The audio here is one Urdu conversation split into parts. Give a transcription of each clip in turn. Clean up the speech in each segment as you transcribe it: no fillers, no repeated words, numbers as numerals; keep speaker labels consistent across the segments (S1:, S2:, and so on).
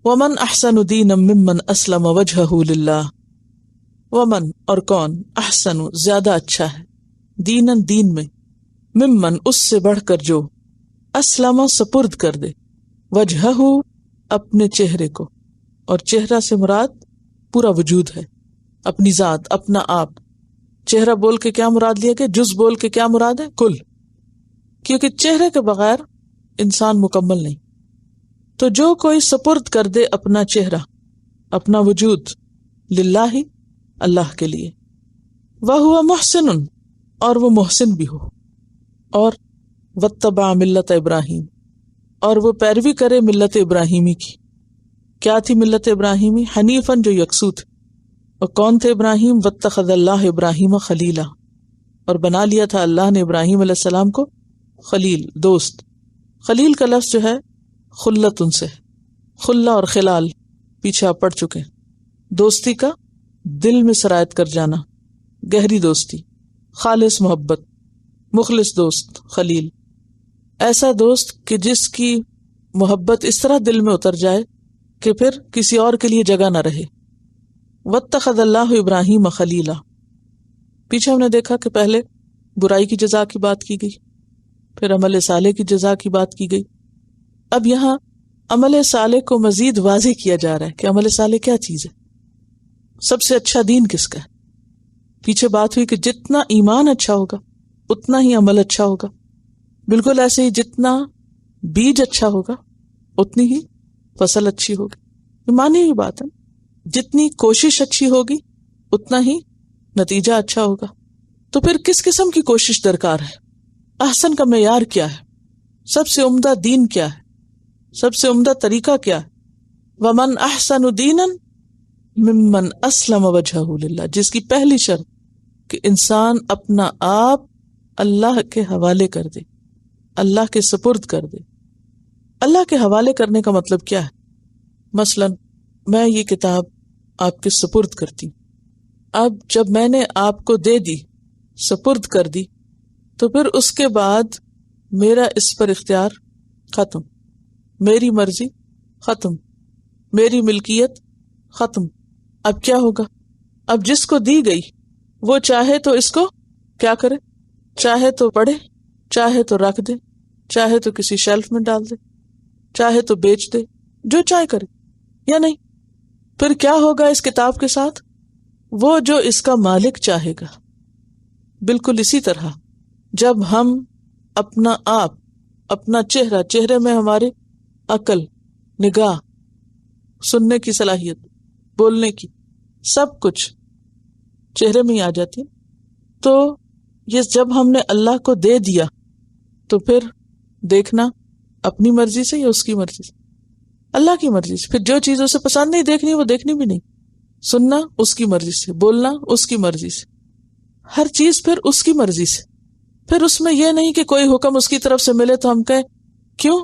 S1: ومن احسن دینا ممن اسلم وجہہ للہ، ومن اور کون، احسن زیادہ اچھا ہے، دینن دین میں، ممن اس سے بڑھ کر جو، اسلم سپرد کر دے، وجہہ اپنے چہرے کو، اور چہرہ سے مراد پورا وجود ہے، اپنی ذات، اپنا آپ۔ چہرہ بول کے کیا مراد لیا گیا؟ جز بول کے کیا مراد ہے؟ کل، کیونکہ چہرے کے بغیر انسان مکمل نہیں۔ تو جو کوئی سپرد کر دے اپنا چہرہ، اپنا وجود، للہ، اللہ کے لیے، وَهُوَ مُحْسِنٌ، اور وہ محسن بھی ہو، اور وَاتَّبَعَ مِلَّةَ ابراہیم، اور وہ پیروی کرے ملت ابراہیمی کی۔ کیا تھی ملت ابراہیمی؟ حنیفاً، جو یکسو تھے۔ اور کون تھے ابراہیم؟ وَاتَّخَذَ اللَّهُ إِبْرَاهِيمَ خَلِيلًا، اور بنا لیا تھا اللہ نے ابراہیم علیہ السلام کو خلیل، دوست۔ خلیل کا لفظ جو ہے خلت ان سے، خلہ اور خلال پیچھے آپ پڑھ چکے، دوستی کا دل میں سرایت کر جانا، گہری دوستی، خالص محبت، مخلص دوست، خلیل، ایسا دوست کہ جس کی محبت اس طرح دل میں اتر جائے کہ پھر کسی اور کے لیے جگہ نہ رہے۔ وَاتَّخَذَ اللَّهُ إِبْرَاهِيمَ خَلِيلًا، پیچھے ہم نے دیکھا کہ پہلے برائی کی جزا کی بات کی گئی، پھر عمل صالح کی جزا کی بات کی گئی۔ اب یہاں عمل صالح کو مزید واضح کیا جا رہا ہے کہ عمل صالح کیا چیز ہے، سب سے اچھا دین کس کا ہے۔ پیچھے بات ہوئی کہ جتنا ایمان اچھا ہوگا اتنا ہی عمل اچھا ہوگا، بالکل ایسے ہی جتنا بیج اچھا ہوگا اتنی ہی فصل اچھی ہوگی، ایمانی ہی بات ہے۔ جتنی کوشش اچھی ہوگی اتنا ہی نتیجہ اچھا ہوگا۔ تو پھر کس قسم کی کوشش درکار ہے؟ احسن کا معیار کیا ہے؟ سب سے عمدہ دین کیا ہے؟ سب سے عمدہ طریقہ کیا ہے؟ وَمَنْ أَحْسَنُ دِينًا مِمَّنْ أَسْلَمَ وَجْهَهُ لِلَّهِ، جس کی پہلی شرط کہ انسان اپنا آپ اللہ کے حوالے کر دے، اللہ کے سپرد کر دے۔ اللہ کے حوالے کرنے کا مطلب کیا ہے؟ مثلا میں یہ کتاب آپ کے سپرد کرتی، اب جب میں نے آپ کو دے دی، سپرد کر دی، تو پھر اس کے بعد میرا اس پر اختیار ختم، میری مرضی ختم، میری ملکیت ختم۔ اب کیا ہوگا؟ اب جس کو دی گئی وہ چاہے تو اس کو کیا کرے، چاہے تو پڑھے، چاہے تو رکھ دے، چاہے تو کسی شیلف میں ڈال دے، چاہے تو بیچ دے، جو چاہے کرے یا نہیں۔ پھر کیا ہوگا اس کتاب کے ساتھ؟ وہ جو اس کا مالک چاہے گا۔ بالکل اسی طرح جب ہم اپنا آپ، اپنا چہرہ، چہرے میں ہماری عقل، نگاہ، سننے کی صلاحیت، بولنے کی، سب کچھ چہرے میں ہی آ جاتی ہے، تو یہ جب ہم نے اللہ کو دے دیا تو پھر دیکھنا اپنی مرضی سے یا اس کی مرضی سے؟ اللہ کی مرضی سے۔ پھر جو چیز اسے پسند نہیں دیکھنی وہ دیکھنی بھی نہیں، سننا اس کی مرضی سے، بولنا اس کی مرضی سے، ہر چیز پھر اس کی مرضی سے۔ پھر اس میں یہ نہیں کہ کوئی حکم اس کی طرف سے ملے تو ہم کہیں کیوں،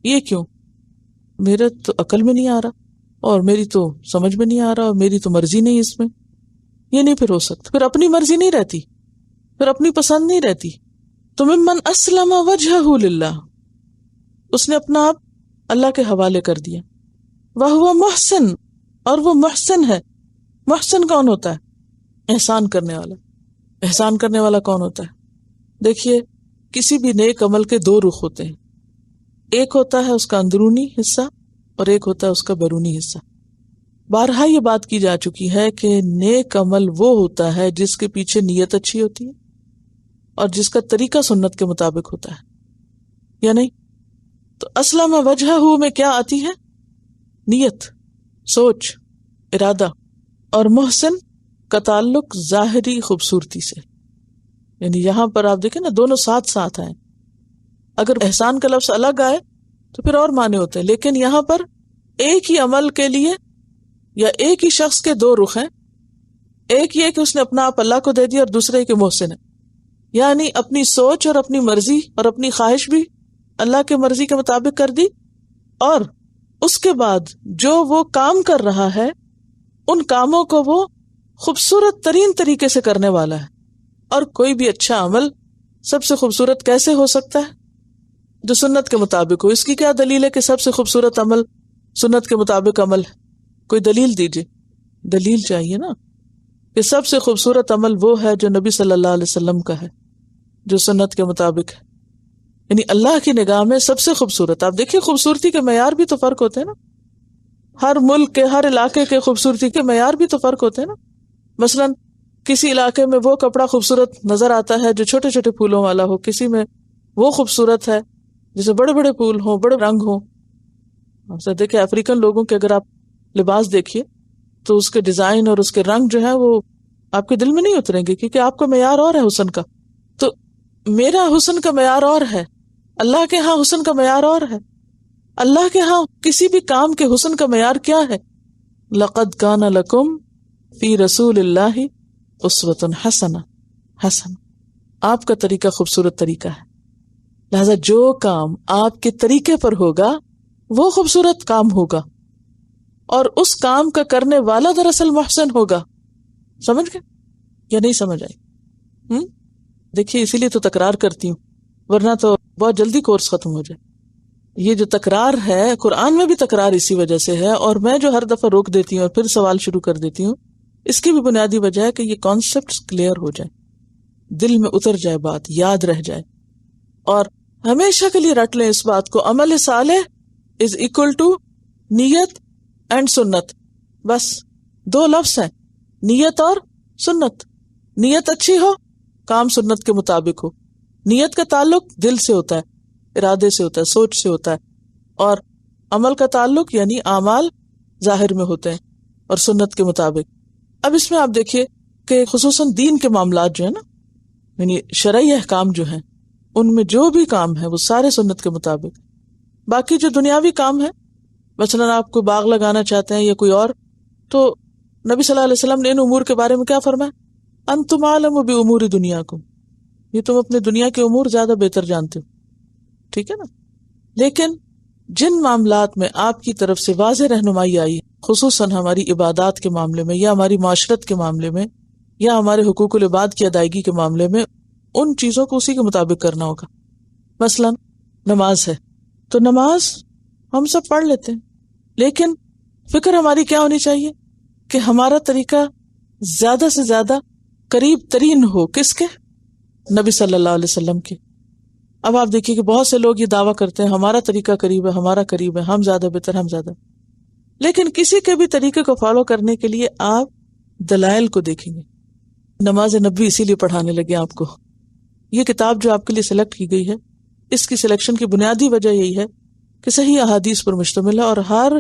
S1: یہ کیوں، میرے تو عقل میں نہیں آ رہا، اور میری تو سمجھ میں نہیں آ رہا، اور میری تو مرضی نہیں اس میں، یہ نہیں پھر ہو سکتا۔ پھر اپنی مرضی نہیں رہتی، پھر اپنی پسند نہیں رہتی۔ تو ممن اسلم وجہہ للہ، اس نے اپنا آپ اللہ کے حوالے کر دیا۔ وَهُوَ محسن، اور وہ محسن ہے۔ محسن کون ہوتا ہے؟ احسان کرنے والا۔ احسان کرنے والا کون ہوتا ہے؟ دیکھیے، کسی بھی نیک عمل کے دو رخ ہوتے ہیں، ایک ہوتا ہے اس کا اندرونی حصہ اور ایک ہوتا ہے اس کا بیرونی حصہ۔ بارہا یہ بات کی جا چکی ہے کہ نیک عمل وہ ہوتا ہے جس کے پیچھے نیت اچھی ہوتی ہے اور جس کا طریقہ سنت کے مطابق ہوتا ہے، یا نہیں؟ تو اسلم وجہہ میں کیا آتی ہے؟ نیت، سوچ، ارادہ۔ اور محسن کا تعلق ظاہری خوبصورتی سے، یعنی یہاں پر آپ دیکھیں نا، دونوں ساتھ ساتھ آئے۔ اگر احسان کا لفظ الگ آئے تو پھر اور معنی ہوتے ہیں، لیکن یہاں پر ایک ہی عمل کے لیے یا ایک ہی شخص کے دو رخ ہیں۔ ایک یہ کہ اس نے اپنا آپ اللہ کو دے دیا، اور دوسرے کہ محسن ہے، یعنی اپنی سوچ اور اپنی مرضی اور اپنی خواہش بھی اللہ کے مرضی کے مطابق کر دی، اور اس کے بعد جو وہ کام کر رہا ہے ان کاموں کو وہ خوبصورت ترین طریقے سے کرنے والا ہے۔ اور کوئی بھی اچھا عمل سب سے خوبصورت کیسے ہو سکتا ہے؟ جو سنت کے مطابق ہو۔ اس کی کیا دلیل ہے کہ سب سے خوبصورت عمل سنت کے مطابق عمل ہے. کوئی دلیل دیجیے. دلیل چاہیے نا کہ سب سے خوبصورت عمل وہ ہے جو نبی صلی اللہ علیہ وسلم کا ہے، جو سنت کے مطابق ہے. یعنی اللہ کی نگاہ میں سب سے خوبصورت. آپ دیکھیے خوبصورتی کے معیار بھی تو فرق ہوتے ہیں نا. ہر ملک کے، ہر علاقے کے خوبصورتی کے معیار بھی تو فرق ہوتے ہیں نا. مثلاً کسی علاقے میں وہ کپڑا خوبصورت نظر آتا ہے جو چھوٹے چھوٹے پھولوں والا ہو، کسی میں وہ خوبصورت ہے جسے بڑے بڑے پھول ہوں، بڑے رنگ ہوں. دیکھیں افریقن لوگوں کے اگر آپ لباس دیکھیے تو اس کے ڈیزائن اور اس کے رنگ جو ہے وہ آپ کے دل میں نہیں اتریں گے، کیونکہ آپ کا معیار اور ہے حسن کا. تو میرا حسن کا معیار اور ہے، اللہ کے ہاں حسن کا معیار اور ہے. اللہ کے ہاں کسی بھی کام کے حسن کا معیار کیا ہے؟ لَقَدْ كَانَ لَكُمْ فِي رَسُولِ اللَّهِ أُسْوَةٌ حَسَنَةٌ. حسن آپ کا طریقہ خوبصورت طریقہ ہے، لہذا جو کام آپ کے طریقے پر ہوگا وہ خوبصورت کام ہوگا، اور اس کام کا کرنے والا دراصل محسن ہوگا. سمجھ گئے یا نہیں سمجھ آئی؟ دیکھیے اسی لیے تو تکرار کرتی ہوں، ورنہ تو بہت جلدی کورس ختم ہو جائے. یہ جو تکرار ہے قرآن میں بھی تکرار اسی وجہ سے ہے، اور میں جو ہر دفعہ روک دیتی ہوں اور پھر سوال شروع کر دیتی ہوں، اس کی بھی بنیادی وجہ ہے کہ یہ کانسیپٹس کلیئر ہو جائیں، دل میں اتر جائے، بات یاد رہ جائے، اور ہمیشہ کے لیے رٹ لیں اس بات کو. عمل صالح از اکول ٹو نیت اینڈ سنت. بس دو لفظ ہیں، نیت اور سنت. نیت اچھی ہو، کام سنت کے مطابق ہو. نیت کا تعلق دل سے ہوتا ہے، ارادے سے ہوتا ہے، سوچ سے ہوتا ہے، اور عمل کا تعلق یعنی اعمال ظاہر میں ہوتے ہیں اور سنت کے مطابق. اب اس میں آپ دیکھیے کہ خصوصاً دین کے معاملات جو ہیں نا، یعنی شرعی احکام جو ہیں، ان میں جو بھی کام ہے وہ سارے سنت کے مطابق. باقی جو دنیاوی کام ہے، مثلاً آپ کوئی باغ لگانا چاہتے ہیں یا کوئی اور، تو نبی صلی اللہ علیہ وسلم نے ان امور کے بارے میں کیا فرمایا؟ انتم عالم بامور دنیاکم، یہ تم اپنے دنیا کے امور زیادہ بہتر جانتے ہو. ٹھیک ہے نا. لیکن جن معاملات میں آپ کی طرف سے واضح رہنمائی آئی، خصوصاً ہماری عبادات کے معاملے میں یا ہماری معاشرت کے معاملے میں یا ہمارے حقوق العباد کی ادائیگی کے معاملے میں، ان چیزوں کو اسی کے مطابق کرنا ہوگا. مثلا نماز ہے تو نماز ہم سب پڑھ لیتے ہیں، لیکن فکر ہماری کیا ہونی چاہیے کہ ہمارا طریقہ زیادہ سے زیادہ قریب ترین ہو کس کے؟ نبی صلی اللہ علیہ وسلم کے. اب آپ دیکھیے کہ بہت سے لوگ یہ دعویٰ کرتے ہیں ہمارا طریقہ قریب ہے، ہمارا قریب ہے، ہم زیادہ بہتر، ہم زیادہ. لیکن کسی کے بھی طریقے کو فالو کرنے کے لیے آپ دلائل کو دیکھیں گے. نماز نبوی اسی لیے پڑھانے لگے آپ کو. یہ کتاب جو آپ کے لیے سلیکٹ کی گئی ہے، اس کی سلیکشن کی بنیادی وجہ یہی ہے کہ صحیح احادیث پر مشتمل ہے، اور ہر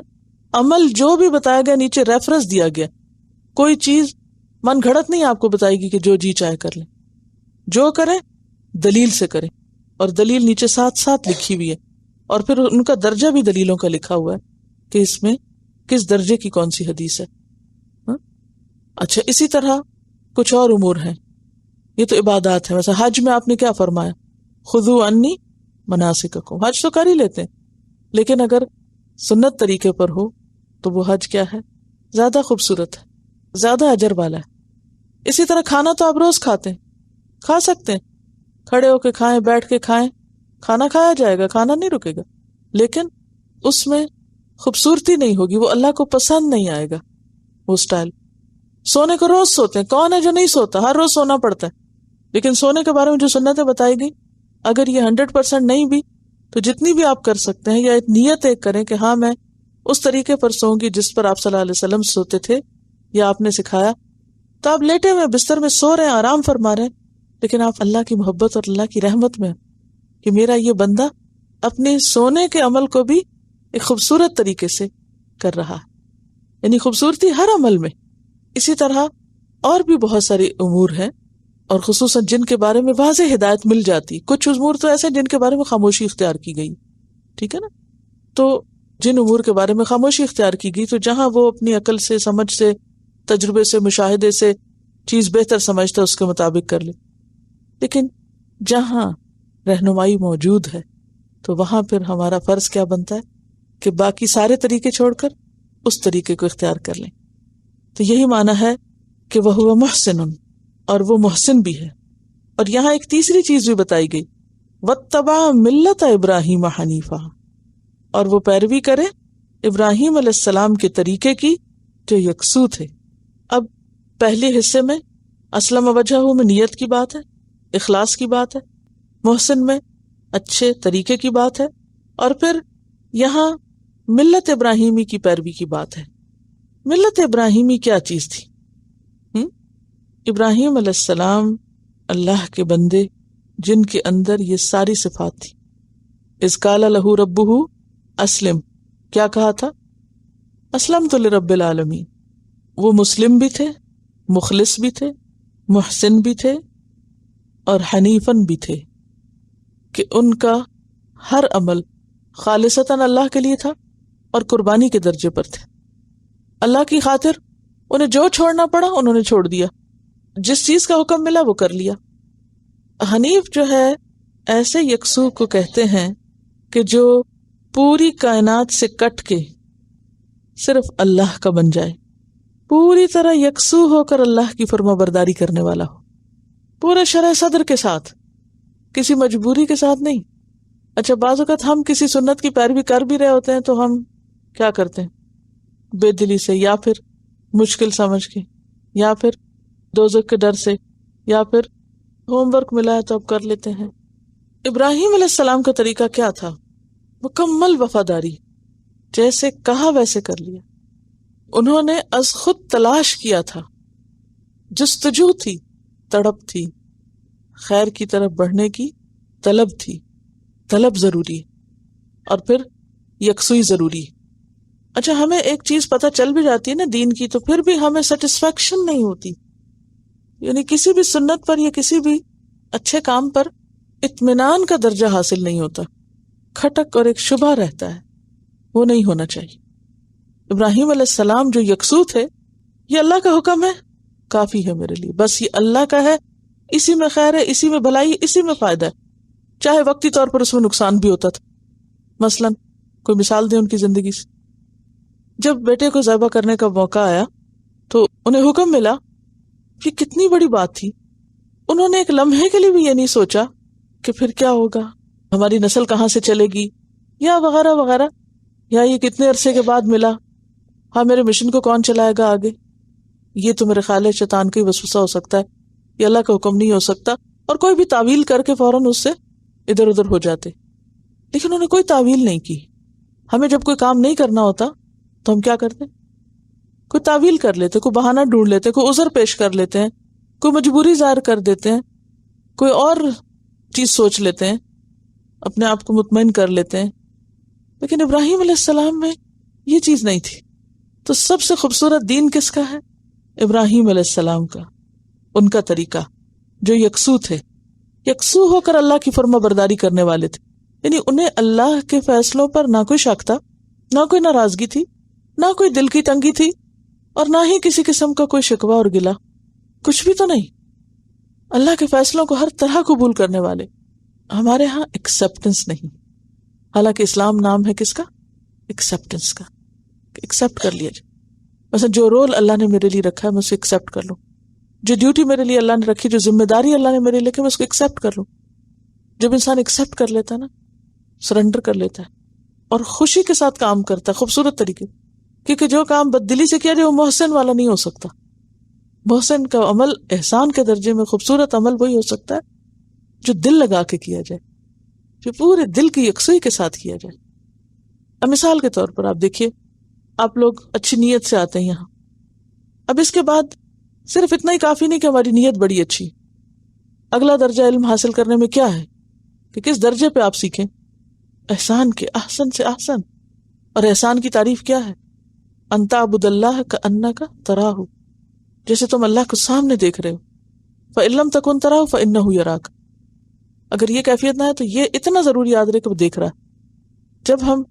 S1: عمل جو بھی بتایا گیا نیچے ریفرنس دیا گیا. کوئی چیز من گھڑت نہیں آپ کو بتائے گی کہ جو جی چاہے کر لیں. جو کریں دلیل سے کریں، اور دلیل نیچے ساتھ ساتھ لکھی ہوئی ہے، اور پھر ان کا درجہ بھی دلیلوں کا لکھا ہوا ہے کہ اس میں کس درجے کی کون سی حدیث ہے. اچھا، اسی طرح کچھ اور امور ہیں، یہ تو عبادات ہے. مثلا حج میں آپ نے کیا فرمایا؟ خذوا عنی مناسککم. حج تو کر ہی لیتے ہیں، لیکن اگر سنت طریقے پر ہو تو وہ حج کیا ہے؟ زیادہ خوبصورت ہے، زیادہ اجر والا ہے. اسی طرح کھانا تو آپ روز کھاتے ہیں، کھا سکتے ہیں، کھڑے ہو کے کھائیں، بیٹھ کے کھائیں، کھانا کھایا جائے گا، کھانا نہیں رکے گا. لیکن اس میں خوبصورتی نہیں ہوگی، وہ اللہ کو پسند نہیں آئے گا وہ سٹائل. سونے کو روز سوتے ہیں، کون ہے جو نہیں سوتا؟ ہر روز سونا پڑتا ہے. لیکن سونے کے بارے میں جو سنتیں بتائی گئی، اگر یہ 100% نہیں بھی تو جتنی بھی آپ کر سکتے ہیں، یا ایک نیت ایک کریں کہ ہاں میں اس طریقے پر سوؤں گی جس پر آپ صلی اللہ علیہ وسلم سوتے تھے یا آپ نے سکھایا. تو آپ لیٹے ہوئے بستر میں سو رہے ہیں، آرام فرما رہے ہیں، لیکن آپ اللہ کی محبت اور اللہ کی رحمت میں کہ میرا یہ بندہ اپنے سونے کے عمل کو بھی ایک خوبصورت طریقے سے کر رہا ہے. یعنی خوبصورتی ہر عمل میں. اسی طرح اور بھی بہت سارے امور ہیں، اور خصوصاً جن کے بارے میں واضح ہدایت مل جاتی. کچھ امور تو ایسے جن کے بارے میں خاموشی اختیار کی گئی. ٹھیک ہے نا. تو جن امور کے بارے میں خاموشی اختیار کی گئی، تو جہاں وہ اپنی عقل سے، سمجھ سے، تجربے سے، مشاہدے سے چیز بہتر سمجھتا ہے اس کے مطابق کر لے. لیکن جہاں رہنمائی موجود ہے تو وہاں پھر ہمارا فرض کیا بنتا ہے کہ باقی سارے طریقے چھوڑ کر اس طریقے کو اختیار کر لیں. تو یہی معنی ہے کہ وہ محسن، اور وہ محسن بھی ہے. اور یہاں ایک تیسری چیز بھی بتائی گئی، واتبع ملت ابراہیم حنیفا، اور وہ پیروی کرے ابراہیم علیہ السلام کے طریقے کی جو یکسو تھے. اب پہلے حصے میں اسلم وجہہ میں نیت کی بات ہے، اخلاص کی بات ہے، محسن میں اچھے طریقے کی بات ہے، اور پھر یہاں ملت ابراہیمی کی پیروی کی بات ہے. ملت ابراہیمی کیا چیز تھی؟ ابراہیم علیہ السلام اللہ کے بندے جن کے اندر یہ ساری صفات تھی. اذ قال لہ ربہ اسلم، کیا کہا تھا؟ اسلمت لرب العالمین. وہ مسلم بھی تھے، مخلص بھی تھے، محسن بھی تھے، اور حنیفن بھی تھے، کہ ان کا ہر عمل خالصتاً اللہ کے لیے تھا اور قربانی کے درجے پر تھے. اللہ کی خاطر انہیں جو چھوڑنا پڑا انہوں نے چھوڑ دیا، جس چیز کا حکم ملا وہ کر لیا. حنیف جو ہے ایسے یکسو کو کہتے ہیں کہ جو پوری کائنات سے کٹ کے صرف اللہ کا بن جائے، پوری طرح یکسو ہو کر اللہ کی فرما برداری کرنے والا ہو، پورے شرح صدر کے ساتھ، کسی مجبوری کے ساتھ نہیں. اچھا بعض اوقات ہم کسی سنت کی پیروی کر بھی رہے ہوتے ہیں تو ہم کیا کرتے ہیں؟ بے دلی سے، یا پھر مشکل سمجھ کے، یا پھر دوزخ کے ڈر سے، یا پھر ہوم ورک ملا ہے تو اب کر لیتے ہیں. ابراہیم علیہ السلام کا طریقہ کیا تھا؟ مکمل وفاداری، جیسے کہا ویسے کر لیا. انہوں نے از خود تلاش کیا تھا، جستجو تھی، تڑپ تھی، خیر کی طرف بڑھنے کی طلب تھی. طلب ضروری اور پھر یکسوئی ضروری. اچھا ہمیں ایک چیز پتہ چل بھی جاتی ہے نا دین کی، تو پھر بھی ہمیں سیٹسفیکشن نہیں ہوتی. یعنی کسی بھی سنت پر یا کسی بھی اچھے کام پر اطمینان کا درجہ حاصل نہیں ہوتا، کھٹک اور ایک شبہ رہتا ہے، وہ نہیں ہونا چاہیے. ابراہیم علیہ السلام جو یکسو تھے، یہ اللہ کا حکم ہے کافی ہے میرے لیے، بس یہ اللہ کا ہے، اسی میں خیر ہے، اسی میں بھلائی، اسی میں فائدہ ہے، چاہے وقتی طور پر اس میں نقصان بھی ہوتا تھا. مثلاً کوئی مثال دیں ان کی زندگی سے. جب بیٹے کو ذبح کرنے کا موقع آیا تو انہیں حکم ملا، یہ کتنی بڑی بات تھی. انہوں نے ایک لمحے کے لیے بھی یہ نہیں سوچا کہ پھر کیا ہوگا، ہماری نسل کہاں سے چلے گی، یا وغیرہ وغیرہ، یا یہ کتنے عرصے کے بعد ملا، ہاں میرے مشن کو کون چلائے گا آگے. یہ تو میرے خیال ہے شیطان کا ہی وسوسہ ہو سکتا ہے، یہ اللہ کا حکم نہیں ہو سکتا. اور کوئی بھی تعویل کر کے فوراً اس سے ادھر ادھر ہو جاتے. لیکن انہوں نے کوئی تعویل نہیں کی. ہمیں جب کوئی کام نہیں کرنا ہوتا تو ہم کیا کرتے؟ کوئی تعویل کر لیتے، کوئی بہانہ ڈھونڈ لیتے، کوئی عذر پیش کر لیتے ہیں، کوئی مجبوری ظاہر کر دیتے ہیں، کوئی اور چیز سوچ لیتے ہیں، اپنے آپ کو مطمئن کر لیتے ہیں. لیکن ابراہیم علیہ السلام میں یہ چیز نہیں تھی. تو سب سے خوبصورت دین کس کا ہے؟ ابراہیم علیہ السلام کا، ان کا طریقہ جو یکسو تھے، یکسو ہو کر اللہ کی فرما برداری کرنے والے تھے. یعنی انہیں اللہ کے فیصلوں پر نہ کوئی شک تھا، نہ کوئی ناراضگی تھی، نہ کوئی دل کی تنگی تھی، اور نہ ہی کسی قسم کا کوئی شکوہ اور گلہ، کچھ بھی تو نہیں. اللہ کے فیصلوں کو ہر طرح قبول کرنے والے. ہمارے ہاں ایکسپٹنس نہیں، حالانکہ اسلام نام ہے کس کا؟ ایکسپٹنس کا. ایکسپٹ کر لیا جائے. مثلا جو رول اللہ نے میرے لیے رکھا ہے میں اسے ایکسپٹ کر لوں، جو ڈیوٹی میرے لیے اللہ نے رکھی، جو ذمہ داری اللہ نے میرے لیے رکھی، میں اس کو ایکسپٹ کر لوں. جب انسان ایکسپٹ کر لیتا ہے نا، سرنڈر کر لیتا ہے اور خوشی کے ساتھ کام کرتا ہے خوبصورت طریقے. کیونکہ جو کام بددلی سے کیا جائے وہ محسن والا نہیں ہو سکتا. محسن کا عمل احسان کے درجے میں خوبصورت عمل وہی ہو سکتا ہے جو دل لگا کے کیا جائے، جو پورے دل کی یکسوئی کے ساتھ کیا جائے. اب مثال کے طور پر آپ دیکھیے، آپ لوگ اچھی نیت سے آتے ہیں یہاں. اب اس کے بعد صرف اتنا ہی کافی نہیں کہ ہماری نیت بڑی اچھی. اگلا درجہ علم حاصل کرنے میں کیا ہے کہ کس درجے پہ آپ سیکھیں؟ احسان کے، احسن سے احسن. اور احسان کی تعریف کیا ہے؟ ان تعبد اللہ کأنک تراہ، جیسے تم اللہ کو سامنے دیکھ رہے ہو. فإن لم تکن تراہ فإنہ یراک. اگر یہ کیفیت نہ ہے تو یہ اتنا ضروری یاد رہے کہ وہ دیکھ رہا ہے. جب ہم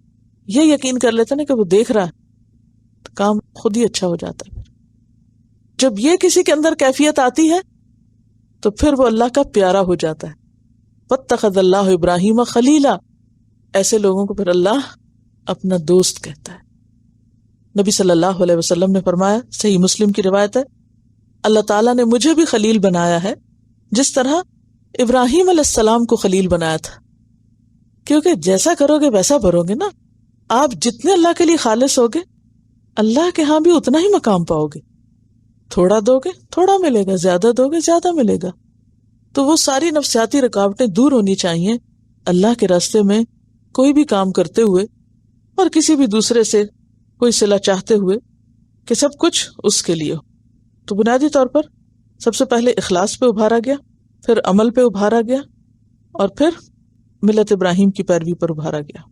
S1: یہ یقین کر لیتے ہیں کہ وہ دیکھ رہا ہے تو کام خود ہی اچھا ہو جاتا ہے. جب یہ کسی کے اندر کیفیت آتی ہے تو پھر وہ اللہ کا پیارا ہو جاتا ہے. واتخذ اللہ ابراہیم خلیلا، ایسے لوگوں کو پھر اللہ اپنا دوست کہتا ہے. نبی صلی اللہ علیہ وسلم نے فرمایا، صحیح مسلم کی روایت ہے، اللہ تعالیٰ نے مجھے بھی خلیل بنایا ہے جس طرح ابراہیم علیہ السلام کو خلیل بنایا تھا. کیونکہ جیسا کرو گے ویسا بھرو گے نا. آپ جتنے اللہ کے لیے خالص ہوگے اللہ کے ہاں بھی اتنا ہی مقام پاؤ گے. تھوڑا دو گے تھوڑا ملے گا، زیادہ دو گے زیادہ ملے گا. تو وہ ساری نفسیاتی رکاوٹیں دور ہونی چاہیے اللہ کے راستے میں کوئی بھی کام کرتے ہوئے اور کسی بھی دوسرے سے کوئی صلہ چاہتے ہوئے، کہ سب کچھ اس کے لیے ہو. تو بنیادی طور پر سب سے پہلے اخلاص پہ ابھارا گیا، پھر عمل پہ ابھارا گیا، اور پھر ملت ابراہیم کی پیروی پر ابھارا گیا.